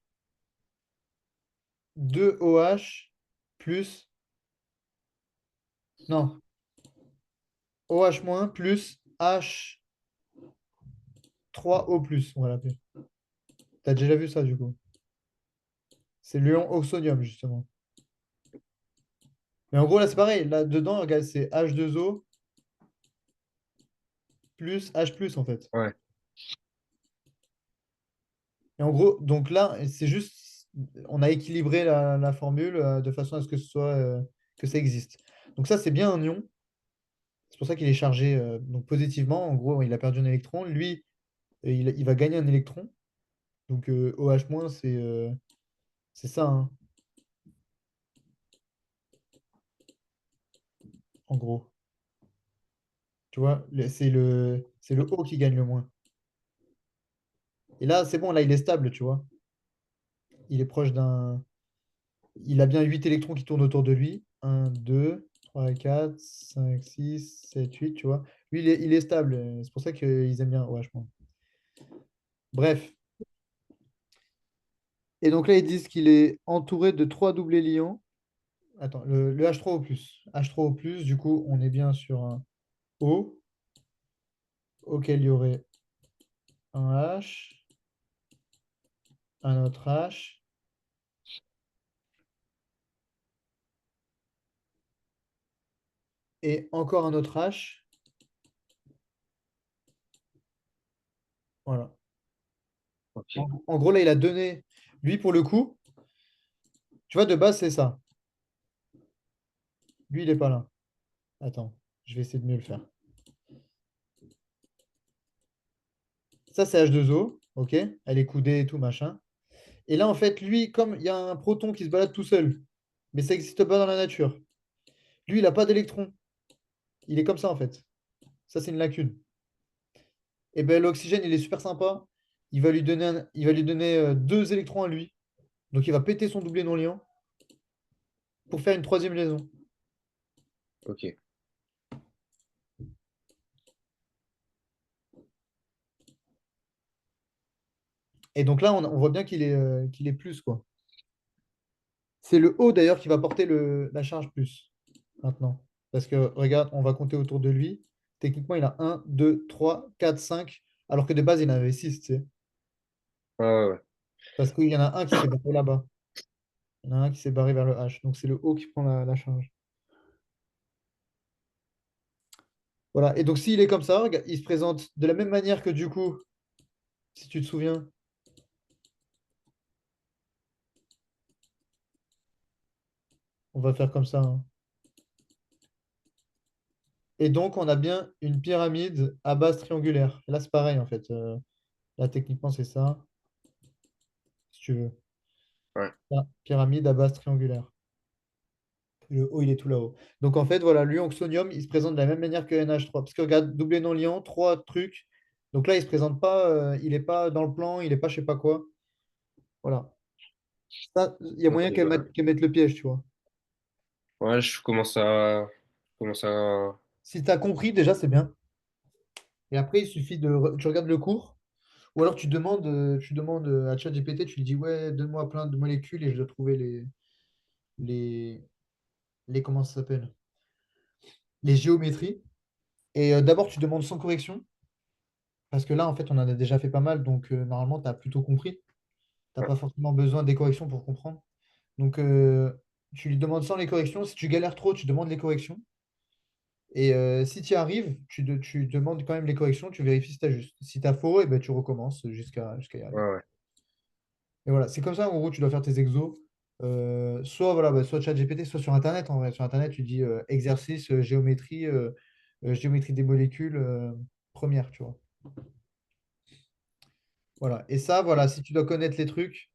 deux OH plus, non, OH- plus H3O+, on va l'appeler. T'as déjà vu ça, du coup? C'est l'ion oxonium, justement. Mais en gros, là, c'est pareil. Là, dedans, regarde, c'est H2O plus H+, en fait. ouais, Et en gros, donc là, c'est juste, on a équilibré la formule de façon à ce que que ça existe. Donc ça, c'est bien un ion. C'est pour ça qu'il est chargé donc positivement. En gros, il a perdu un électron. Lui, il va gagner un électron. Donc OH-, c'est ça, hein, en gros. Tu vois, c'est le O qui gagne le moins. Et là, c'est bon, là, il est stable, tu vois. Il est proche d'un. Il a bien 8 électrons qui tournent autour de lui. Un, 2, 3, 4, 5, 6, 7, 8, tu vois. Lui, il est stable. C'est pour ça qu'ils aiment bien OH-. Bref. Et donc là, ils disent qu'il est entouré de trois doublés liants. Attends, le H3 au plus. H3 au plus, du coup, on est bien sur un O auquel il y aurait un H, un autre H, et encore un autre H. Voilà. Ok. En gros, là, il a donné, lui, pour le coup, tu vois, de base, c'est ça. Lui, il n'est pas là. Attends, je vais essayer de mieux le faire. Ça, c'est H2O, ok? Elle est coudée et tout, machin. Et là, en fait, lui, comme il y a un proton qui se balade tout seul, mais ça n'existe pas dans la nature, lui, il n'a pas d'électrons. Il est comme ça, en fait. Ça, c'est une lacune. Et ben l'oxygène, il est super sympa. Il va lui donner deux électrons à lui. Donc, il va péter son doublé non liant pour faire une troisième liaison. Ok. Et donc là, on voit bien qu'il est plus, quoi. C'est le O d'ailleurs qui va porter la charge plus maintenant. Parce que regarde, on va compter autour de lui. Techniquement, il a un 2 3 4 5 alors que de base, il en avait 6 tu sais. Ouais, ouais, ouais. Parce qu'il y en a un qui s'est barré là-bas. Il y en a un qui s'est barré vers le H. Donc c'est le O qui prend la charge. Voilà. Et donc s'il est comme ça, regarde, il se présente de la même manière que du coup, si tu te souviens, on va faire comme ça, hein. Et donc on a bien une pyramide à base triangulaire. Là, c'est pareil en fait. Là, techniquement, c'est ça, si tu veux. Ouais. Là, pyramide à base triangulaire. Le O, il est tout là-haut. Donc en fait, voilà, l'oxonium, il se présente de la même manière que NH3. Parce que regarde, doublé non liant, trois trucs. Donc là, il se présente pas, il n'est pas dans le plan, il n'est pas je sais pas quoi. Voilà. Ça, il y a Ok, moyen qu'elle ouais. mette le piège, tu vois. Ouais, je commence à. Si tu as compris, déjà, c'est bien. Et après, il suffit tu regardes le cours, ou alors tu demandes à ChatGPT, tu lui dis, ouais, donne-moi plein de molécules et je dois trouver les, comment ça s'appelle? Les géométries. Et d'abord, tu demandes sans correction. Parce que là, en fait, on en a déjà fait pas mal, donc normalement, tu as plutôt compris. Tu n'as Ouais, pas forcément besoin des corrections pour comprendre. Donc, tu lui demandes sans les corrections. Si tu galères trop, tu demandes les corrections. Et si tu y arrives, tu demandes quand même les corrections, tu vérifies si tu as juste. Si tu as faux, et ben, tu recommences jusqu'à y ouais, arriver. ouais. Et voilà, c'est comme ça, en gros, tu dois faire tes exos. Soit, voilà, soit ChatGPT, soit sur Internet. En vrai, sur Internet, tu dis exercice, géométrie des molécules première, tu vois. Voilà. Et ça, voilà, si tu dois connaître les trucs,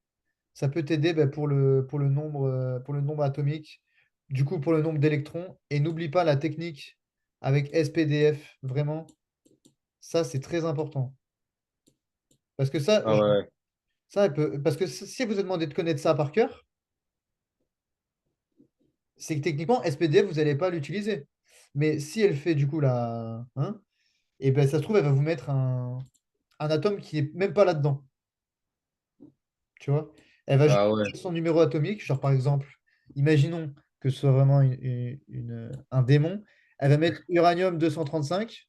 ça peut t'aider ben, pour le nombre atomique, du coup pour le nombre d'électrons. Et n'oublie pas la technique avec SPDF, vraiment, ça c'est très important. Parce que ça, Ah ouais. parce que si vous êtes demandé de connaître ça par cœur, c'est que techniquement, SPDF, vous n'allez pas l'utiliser. Mais si elle fait du coup la. Hein, et ben ça se trouve, elle va vous mettre un atome qui est même pas là-dedans. Tu vois? Elle va juste Ah ouais. mettre son numéro atomique, genre par exemple, imaginons que ce soit vraiment un démon, elle va mettre uranium 235.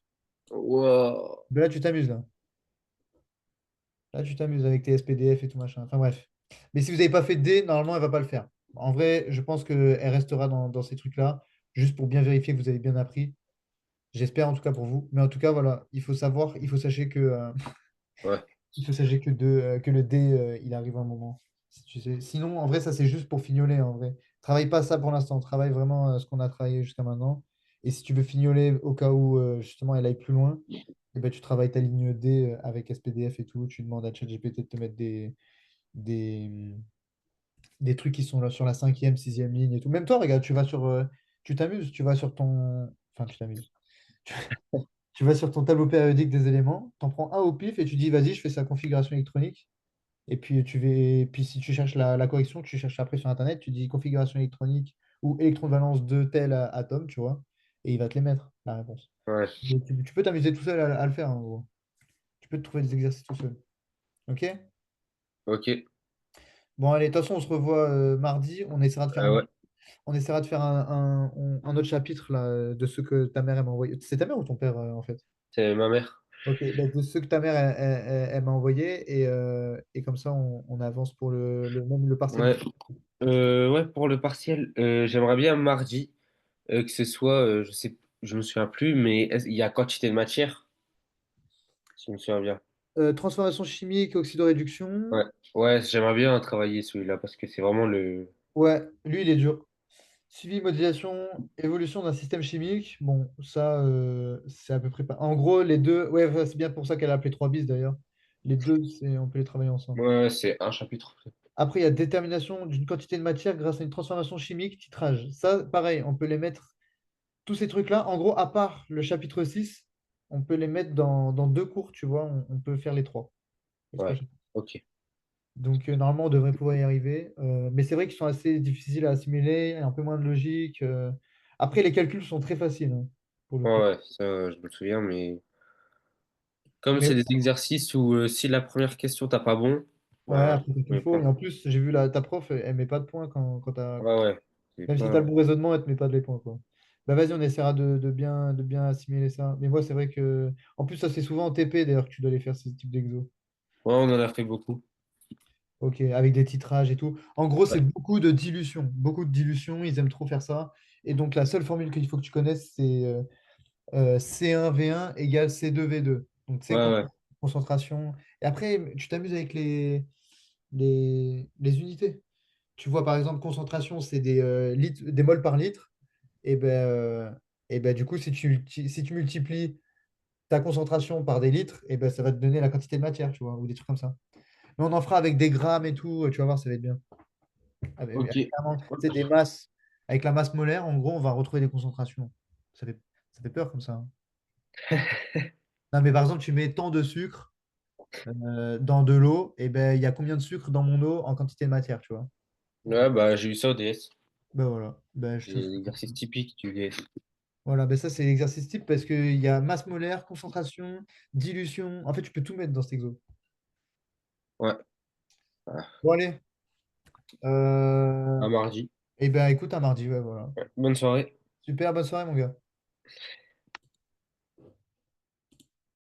Wow. Ben là, tu t'amuses là. Là, tu t'amuses avec tes SPDF et tout machin. Enfin bref. Mais si vous n'avez pas fait de D, normalement, elle va pas le faire. En vrai, je pense qu'elle restera dans ces trucs-là, juste pour bien vérifier que vous avez bien appris. J'espère en tout cas pour vous. Mais en tout cas, voilà, il faut sachez que Ouais, il faut sachez que le dé, il arrive un moment. Si tu sais. Sinon, en vrai, ça, c'est juste pour fignoler. En vrai. Travaille pas ça pour l'instant. Travaille vraiment ce qu'on a travaillé jusqu'à maintenant. Et si tu veux fignoler au cas où, justement, elle aille plus loin, eh ben, tu travailles ta ligne D avec SPDF et tout. Tu demandes à ChatGPT de te mettre des, des trucs qui sont là sur la cinquième, sixième ligne et tout. Même toi, regarde, tu t'amuses. Tu vas sur ton. Enfin, tu t'amuses. Tu vas sur ton tableau périodique des éléments, tu en prends un au pif et tu dis, vas-y, je fais sa configuration électronique. Puis si tu cherches la correction, tu cherches après sur Internet, tu dis configuration électronique ou électron de valence de tel atome, tu vois, et il va te les mettre, la réponse. ouais. Et tu peux t'amuser tout seul à le faire, en gros. Tu peux te trouver des exercices tout seul. Ok? Ok. Bon, allez, de toute façon, on se revoit mardi. Ouais, On essaiera de faire un autre chapitre là, de ceux que ta mère elle m'a envoyé. C'est ta mère ou ton père en fait? c'est ma mère. Ok, bah, de ceux que ta mère elle m'a envoyé et comme ça on avance pour même le partiel. Ouais. Ouais, pour le partiel, j'aimerais bien mardi que ce soit, je me souviens plus, mais il y a quantité de matière, si je me souviens bien. Transformation chimique, oxydoréduction. Ouais, ouais, j'aimerais bien travailler celui-là parce que c'est vraiment le. Ouais, lui il est dur. Suivi, modélisation, évolution d'un système chimique. Bon, ça c'est à peu près pas. En gros, les deux, ouais, ouais, c'est bien pour ça qu'elle a appelé 3 bis d'ailleurs. Les deux, on peut les travailler ensemble. Ouais, c'est un chapitre. Après, il y a détermination d'une quantité de matière grâce à une transformation chimique, titrage. Ça, pareil, on peut les mettre, tous ces trucs-là, en gros, à part le chapitre 6 on peut les mettre dans deux cours, tu vois, on peut faire les trois Ouais, chapitres. ok. Donc, normalement, on devrait pouvoir y arriver. Mais c'est vrai qu'ils sont assez difficiles à assimiler, un peu moins de logique. Après, les calculs sont très faciles, hein, pour le Ouais, coup. ouais, ça, je me souviens, mais comme Mais c'est des exercices où si la première question t'as pas bon, ouais, bah, après, t'as tout mais faux. Et point. en plus, j'ai vu ta prof, elle met pas de points quand t'as. Ouais, ouais. C'est Même si tu pas. as le bon raisonnement, elle te met pas de les points, quoi. Bah vas-y, on essaiera de bien assimiler ça. Mais moi, c'est vrai que. En plus, ça, c'est souvent en TP d'ailleurs que tu dois aller faire ce type d'exo. Ouais, on en a fait beaucoup. Ok, avec des titrages et tout. En gros, c'est Ouais, beaucoup de dilution. Beaucoup de dilution, ils aiment trop faire ça. Et donc, la seule formule qu'il faut que tu connaisses, c'est C1V1 égale C2V2. Donc, c'est ouais, ouais. concentration. Et après, tu t'amuses avec les unités. Tu vois, par exemple, concentration, c'est des moles par litre. Et ben, du coup, si tu multiplies ta concentration par des litres, et ben, ça va te donner la quantité de matière, tu vois, ou des trucs comme ça. Mais on en fera avec des grammes et tout, tu vas voir, ça va être bien. Ok. Clairement, tu sais, des masses. Avec la masse molaire, en gros, on va retrouver des concentrations. Ça fait, ça fait peur comme ça, hein. Non, mais par exemple, tu mets tant de sucre dans de l'eau, et ben, il y a combien de sucre dans mon eau en quantité de matière, tu vois. Ouais, bah, j'ai eu ça au DS. Ben voilà. Ben, C'est l'exercice typique du DS. voilà, ben ça c'est l'exercice type parce qu'il y a masse molaire, concentration, dilution. En fait, tu peux tout mettre dans cet exo. Ouais. Ah, Bon, allez. à mardi. Et ben écoute, à mardi, ouais, voilà. Ouais. Bonne soirée. Super, bonne soirée, mon gars.